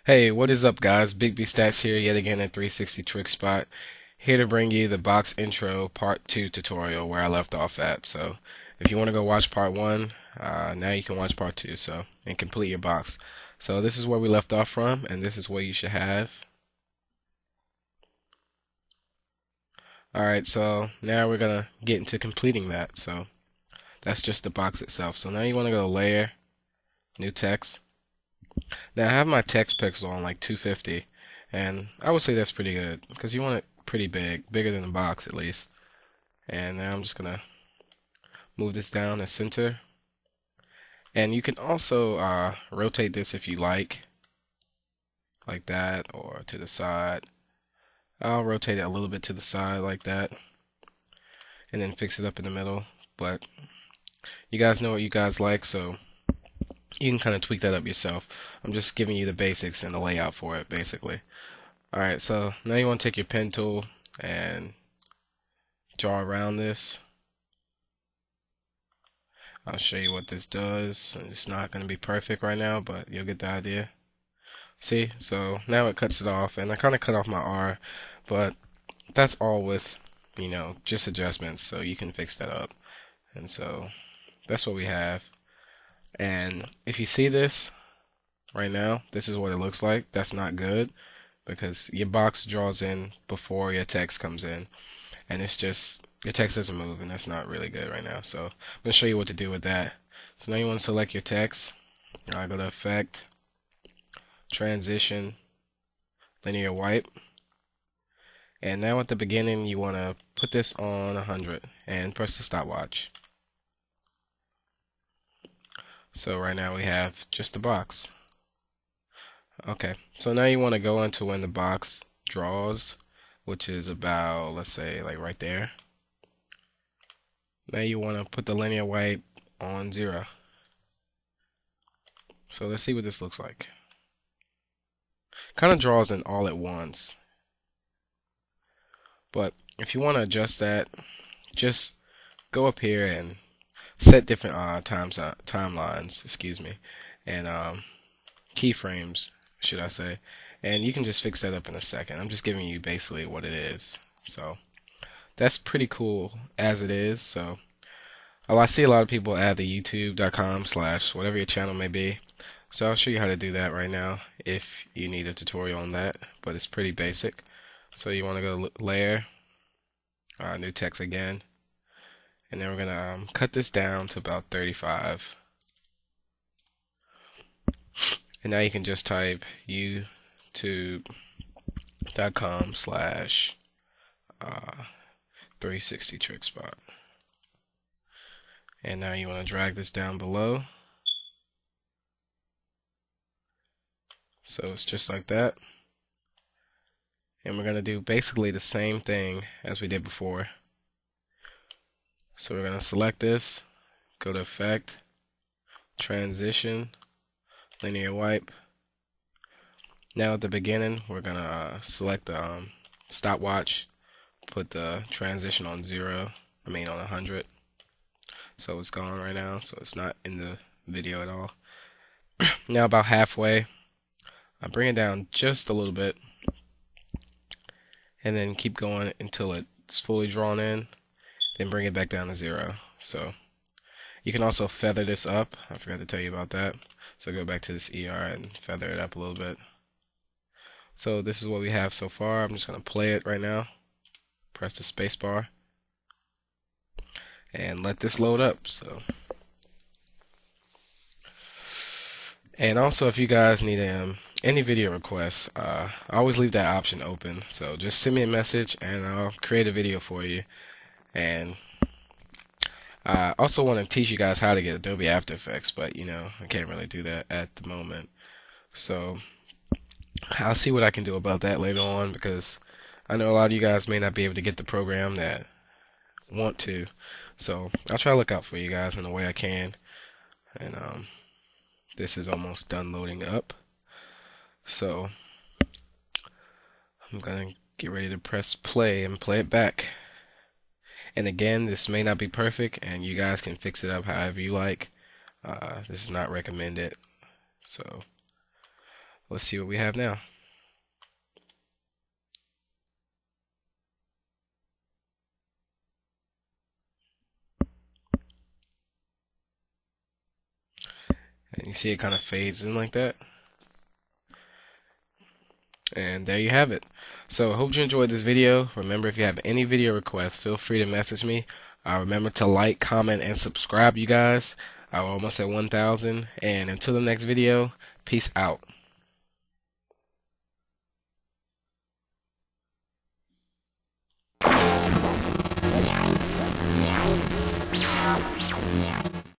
Hey, what is up, guys? Big B Stats here, yet again at 360 Trick Spot, here to bring you the box intro part 2 tutorial where I left off at. So, if you want to go watch part 1, now you can watch part 2, and complete your box. So, this is where we left off from, and this is what you should have. Alright, so now we're gonna get into completing that. So, that's just the box itself. So, now you want to go Layer, New Text. Now I have my text pixel on like 250, and I would say that's pretty good because you want it pretty big, bigger than the box at least. And now I'm just gonna move this down to center, and you can also rotate this if you like that, or to the side. I'll rotate it a little bit to the side like that, and then fix it up in the middle. But you guys know what you guys like, so you can kind of tweak that up yourself. I'm just giving you the basics and the layout for it, basically. Alright, so now you want to take your pen tool and draw around this. I'll show you what this does. It's not going to be perfect right now, but you'll get the idea. See, so now it cuts it off, and I kind of cut off my R, but that's all with, just adjustments, so you can fix that up. And so that's what we have. And if you see this right now, this is what it looks like. That's not good because your box draws in before your text comes in, and it's just your text doesn't move, and that's not really good right now. So I'm going to show you what to do with that. So now you want to select your text. I go to Effect, Transition, Linear Wipe, and now at the beginning you want to put this on 100 and press the stopwatch. So right now we have just the box. Okay, so now you want to go into when the box draws, which is about, let's say, like right there. Now you want to put the linear wipe on 0. So let's see what this looks like. Kind of draws in all at once. But if you want to adjust that, just go up here and set different timelines, excuse me, and keyframes, should I say, and you can just fix that up in a second. I'm just giving you basically what it is. So that's pretty cool as it is. So I see a lot of people add the youtube.com/ whatever your channel may be. So I'll show you how to do that right now if you need a tutorial on that, but it's pretty basic. So you want to go Layer, New Text again, and then we're going to cut this down to about 35. And now you can just type youtube.com/360 Trick Spot. And now you want to drag this down below. So it's just like that. And we're going to do basically the same thing as we did before. So we're going to select this, go to Effect, Transition, Linear Wipe. Now at the beginning, we're going to select the stopwatch, put the transition on 100. So it's gone right now, so it's not in the video at all. Now about halfway, I bring it down just a little bit, and then keep going until it's fully drawn in, then bring it back down to 0. So you can also feather this up. I forgot to tell you about that. So go back to this ER and feather it up a little bit. So this is what we have so far. I'm just going to play it right now. Press the space bar and let this load up. And also, if you guys need any video requests, I always leave that option open. So just send me a message and I'll create a video for you. And I also want to teach you guys how to get Adobe After Effects, but I can't really do that at the moment. So I'll see what I can do about that later on, because I know a lot of you guys may not be able to get the program that want to. So I'll try to look out for you guys in the way I can. And this is almost done loading up. So I'm gonna get ready to press play and play it back. And again, this may not be perfect, and you guys can fix it up however you like. This is not recommended. So Let's see what we have now. And you see it kind of fades in like that. And there you have it. So I hope you enjoyed this video. Remember, if you have any video requests, feel free to message me. Remember to like, comment, and subscribe, you guys. We're almost at 1,000. And until the next video, peace out.